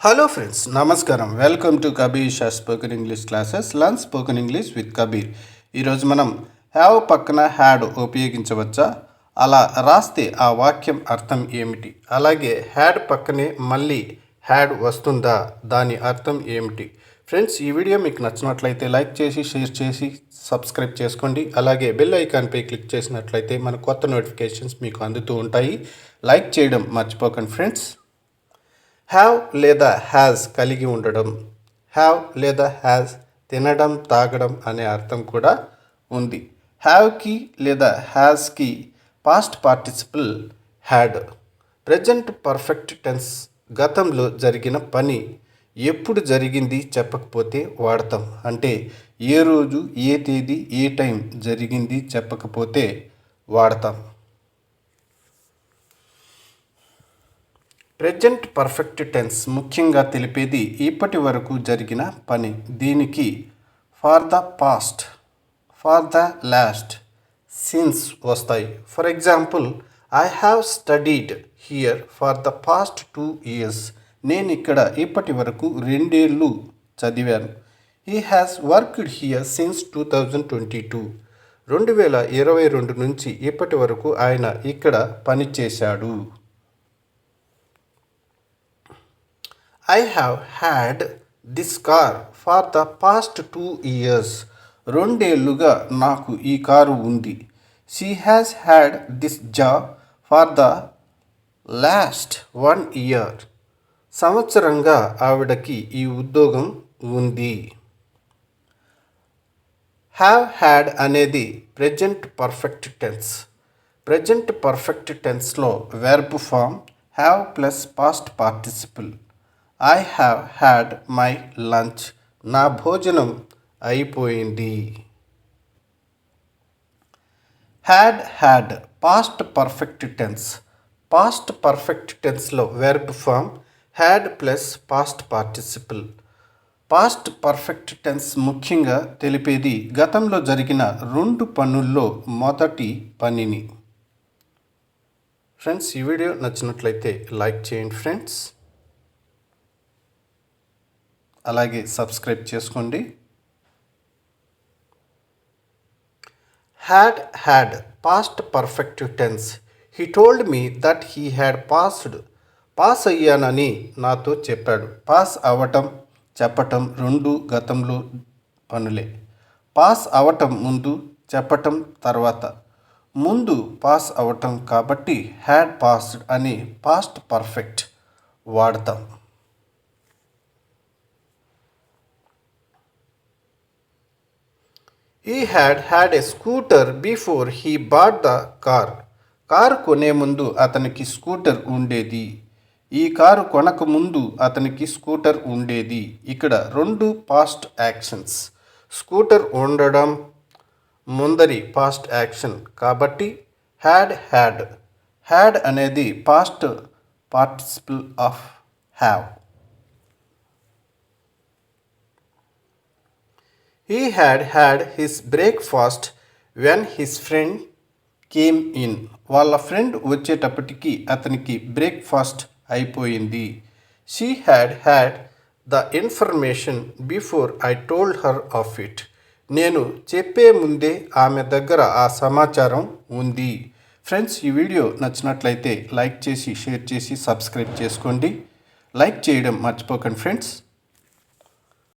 Hello friends, నమస్కారం. Welcome to Kabir Shah spoken English classes. Learn spoken English with Kabir. ఈరోజు మనం have పక్కన హ్యాడ్ ఉపయోగించవచ్చా, అలా రాస్తే ఆ వాక్యం అర్థం ఏమిటి, అలాగే హ్యాడ్ పక్కనే మళ్ళీ హ్యాడ్ వస్తుందా, దాని అర్థం ఏమిటి? ఫ్రెండ్స్, ఈ వీడియో మీకు నచ్చినట్లయితే లైక్ చేసి, షేర్ చేసి, సబ్స్క్రైబ్ చేసుకోండి. అలాగే బెల్ ఐకాన్పై క్లిక్ చేసినట్లయితే మన కొత్త నోటిఫికేషన్స్ మీకు అందుతూ ఉంటాయి. లైక్ చేయడం మర్చిపోకండి ఫ్రెండ్స్. హ్యావ్ లేదా హ్యాజ్ కలిగి ఉండడం, హ్యావ్ లేదా హ్యాజ్ తినడం, తాగడం అనే అర్థం కూడా ఉంది. హ్యావ్కి లేదా హ్యాజ్కి past participle had. Present perfect tense గతంలో జరిగిన పని ఎప్పుడు జరిగింది చెప్పకపోతే వాడతాం. అంటే ఏ రోజు, ఏ తేదీ, ఏ టైం జరిగింది చెప్పకపోతే వాడతాం. ప్రెజెంట్ పర్ఫెక్ట్ టెన్స్ ముఖ్యంగా తెలిపేది ఇప్పటి వరకు జరిగిన పని. దీనికి for the past, for the last, since వస్తాయి. For example, I have studied here for the past 2 years. నేను ఇక్కడ ఇప్పటి వరకు 2 ఏళ్ళు చదివాను. He has worked here since 2022. 2022 నుంచి ఇప్పటి వరకు ఆయన ఇక్కడ పనిచేశాడు. I have had this car for the past 2 years. 2 ఏళ్లుగా నాకు ఈ కారు ఉంది. She has had this job for the last 1 year. సంవత్సరంగా ఆవిడకి ఈ ఉద్యోగం ఉంది. హ్యావ్ హ్యాడ్ అనేది present perfect tense. Present perfect టెన్స్లో verb form have plus past participle. I have had my lunch. నా భోజనం అయిపోయింది. Had past perfect tense. Past perfect టెన్స్లో verb form had plus past participle. Past perfect tense ముఖ్యంగా తెలిపేది గతంలో జరిగిన 2 పనుల్లో మొదటి పనిని. ఫ్రెండ్స్, ఈ వీడియో నచ్చినట్లయితే లైక్ చేయండి ఫ్రెండ్స్. అలాగే సబ్స్క్రైబ్ చేసుకోండి. Had past perfect tense. He told me that he had passed. Pass అయ్యానని నాతో చెప్పాడు. పాస్ అవ్వటం, చెప్పటం రెండు గతంలో పనులే. పాస్ అవ్వటం ముందు, చెప్పటం తర్వాత. ముందు పాస్ అవ్వటం కాబట్టి హ్యాడ్ పాస్డ్ అని పాస్ట్ పర్ఫెక్ట్ వాడతాం. He had a scooter before he bought the car. Car కొనే ముందు అతనికి స్కూటర్ ఉండేది. ఈ కారు కొనక ముందు అతనికి స్కూటర్ ఉండేది. ఇక్కడ 2 పాస్ట్ యాక్షన్స్. స్కూటర్ ఉండడం ముందరి పాస్ట్ యాక్షన్ కాబట్టి హ్యాడ్ అనేది past participle of have. He had his breakfast when his friend came in. వాళ్ళ ఫ్రెండ్ వచ్చేటప్పటికి అతనికి బ్రేక్ఫాస్ట్ అయిపోయింది. She had the information before I told her of it. నేను చెప్పే ముందే ఆమె దగ్గర ఆ సమాచారం ఉంది. ఫ్రెండ్స్, ఈ వీడియో నచ్చినట్లయితే లైక్ చేసి, షేర్ చేసి, సబ్స్క్రైబ్ చేసుకోండి. లైక్ చేయడం మర్చిపోకండి ఫ్రెండ్స్.